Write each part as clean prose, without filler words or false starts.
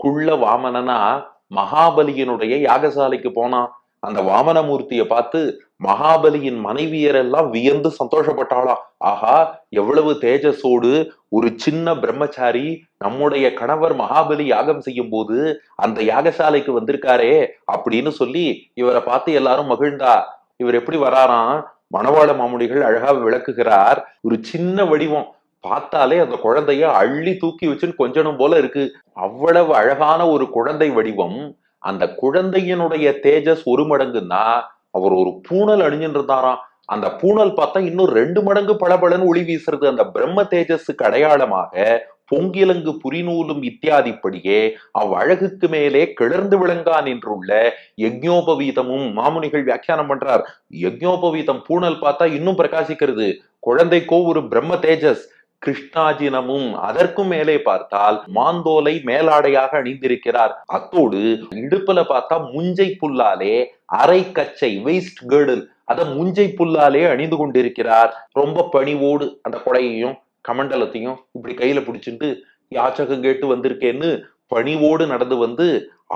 குள்ள வாமனனா மகாபலியினுடைய யாகசாலைக்கு போனான். அந்த வாமனமூர்த்திய பார்த்து மகாபலியின் மனைவியர் எல்லாம் வியந்து சந்தோஷப்பட்டாளாம். ஆஹா, எவ்வளவு தேஜஸோடு ஒரு சின்ன பிரம்மச்சாரி நம்முடைய கணவர் மகாபலி யாகம் செய்யும் போது அந்த யாகசாலைக்கு வந்திருக்காரே அப்படின்னு சொல்லி இவரை பார்த்து எல்லாரும் மகிழ்ந்தா. இவர் எப்படி வராராம்? மணவாள மாமுனிகள் அழகா விளக்குகிறார். ஒரு சின்ன வடிவம், பார்த்தாலே அந்த குழந்தைய அள்ளி தூக்கி வச்சுன்னு கொஞ்சணும் போல இருக்கு. அவ்வளவு அழகான ஒரு குழந்தை வடிவம். அந்த குழந்தையினுடைய தேஜஸ் ஒரு மடங்குன்னா அவர் ஒரு பூணல் அணிஞ்சுட்டு இருந்தாராம். அந்த பூணல் பார்த்தா இன்னும் 2 மடங்கு பளபளன்னு ஒளி வீசுறது. அந்த பிரம்ம தேஜஸுக்கு அடையாளமாக பொங்கிலங்கு புரிநூலும் இத்தியாதிப்படியே அவ்வழகுக்கு மேலே கிளர்ந்து விளங்கா நின்றுள்ள யஜ்ஞோபவீதமும் மாமுனிகள் வியாக்கியானம் பண்றார். யஜ்ஞோபவீதம் பூணல் பார்த்தா இன்னும் பிரகாசிக்கிறது. குழந்தைக்கோ ஒரு பிரம்ம தேஜஸ். கிருஷ்ணாஜினமும் அதற்கும் மேலே பார்த்தால் மாந்தோலை மேலாடையாக அணிந்திருக்கிறார். அத்தோடு இடுப்புல பார்த்தா முஞ்சை புல்லாலே அரை கச்சை வெயிஸ்ட் கேர்டில் அத முஞ்சை புல்லாலே அணிந்து கொண்டிருக்கிறார். ரொம்ப பணிவோடு அந்த கொடையையும் கமண்டலத்தையும் இப்படி கையில பிடிச்சிட்டு யாச்சகம் கேட்டு வந்திருக்கேன்னு பணிவோடு நடந்து வந்து,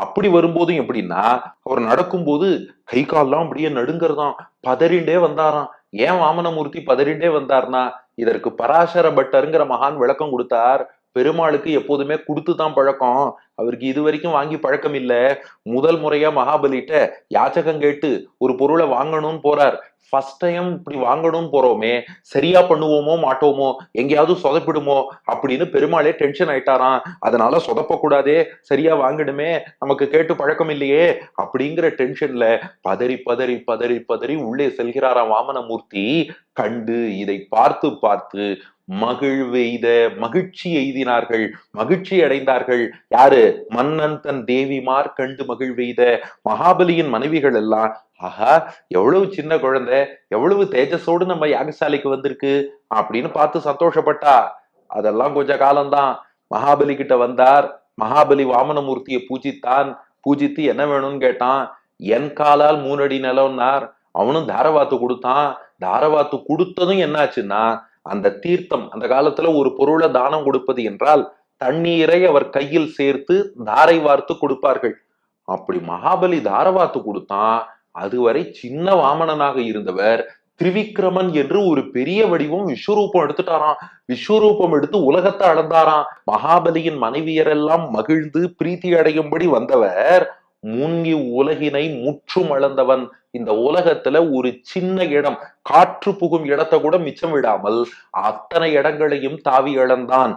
அப்படி வரும்போதும் எப்படின்னா அவர் நடக்கும்போது கை கால்லாம் அப்படியே நடுங்கறதாம். பதறிண்டே வந்தாராம். ஏன் வாமனமூர்த்தி பதறிண்டே வந்தார்னா, இதற்கு பராசர பட்டருங்கிற மகான் விளக்கம் கொடுத்தார். பெருமாளுக்கு எப்போதுமே கொடுத்துதான் பழக்கம். அவருக்கு இதுவரைக்கும் வாங்கி பழக்கம் இல்ல. முதல் முறையா மகாபலிட்ட யாச்சகம் கேட்டு ஒரு பொருளை வாங்கணும்னு போறார். ஃபர்ஸ்ட் டைம் இப்படி வாங்கணும்னு போறோமே, சரியா பண்ணுவோமோ மாட்டோமோ, எங்கேயாவது சொதப்பிடுமோ அப்படின்னு பெருமாளே டென்ஷன் ஆயிட்டாராம். அதனால சொதப்ப கூடாதே, சரியா வாங்கிடுமே, நமக்கு கேட்டு பழக்கம் இல்லையே அப்படிங்கிற டென்ஷன்ல பதறி பதறி பதறி பதறி உள்ளே செல்கிறாராம் வாமனமூர்த்தி. கண்டு இதை பார்த்து பார்த்து மகிழ்வெய்த மகிழ்ச்சி எய்தினார்கள், மகிழ்ச்சி அடைந்தார்கள். யாரு? மன்னன் தன் தேவிமார் கண்டு மகிழ்வெய்த. மகாபலியின் மனைவிகள் எல்லாம், ஆஹா, எவ்வளவு சின்ன குழந்தை, எவ்வளவு தேஜஸோடு நம்ம யாகசாலைக்கு வந்திருக்கு அப்படின்னு பார்த்து சந்தோஷப்பட்டா. அதெல்லாம் கொஞ்ச காலம்தான். மகாபலி கிட்ட வந்தார். மகாபலி வாமனமூர்த்தியை பூஜித்தான். பூஜித்து என்ன வேணும்னு கேட்டான். என் காலால் 3 அடி நிலம்னார். அவனும் தாரவாத்து கொடுத்தான். தாரவாத்து கொடுத்ததும் என்னாச்சுன்னா, அந்த தீர்த்தம், அந்த காலத்துல ஒரு பொருளை தானம் கொடுப்பது என்றால் தண்ணீரை அவர் கையில் சேர்த்து தாரை வார்த்து கொடுப்பார்கள். அப்படி மகாபலி தாரவாத்து கொடுத்தான். அதுவரை சின்ன வாமனனாக இருந்தவர் திரிவிக்ரமன் என்று ஒரு பெரிய வடிவம் விஸ்வரூபம் எடுத்துட்டாராம். விஸ்வரூபம் எடுத்து உலகத்தை அளந்தாராம். மகாபலியின் மனைவியரெல்லாம் மகிழ்ந்து பிரீத்தி அடையும்படி வந்தவர் முன்னி உலகினை முற்றும் அளந்தவன். இந்த உலகத்துல ஒரு சின்ன இடம், காற்று புகும் இடத்தை கூட மிச்சம் விடாமல் அத்தனை இடங்களையும் தாவி அளந்தான்.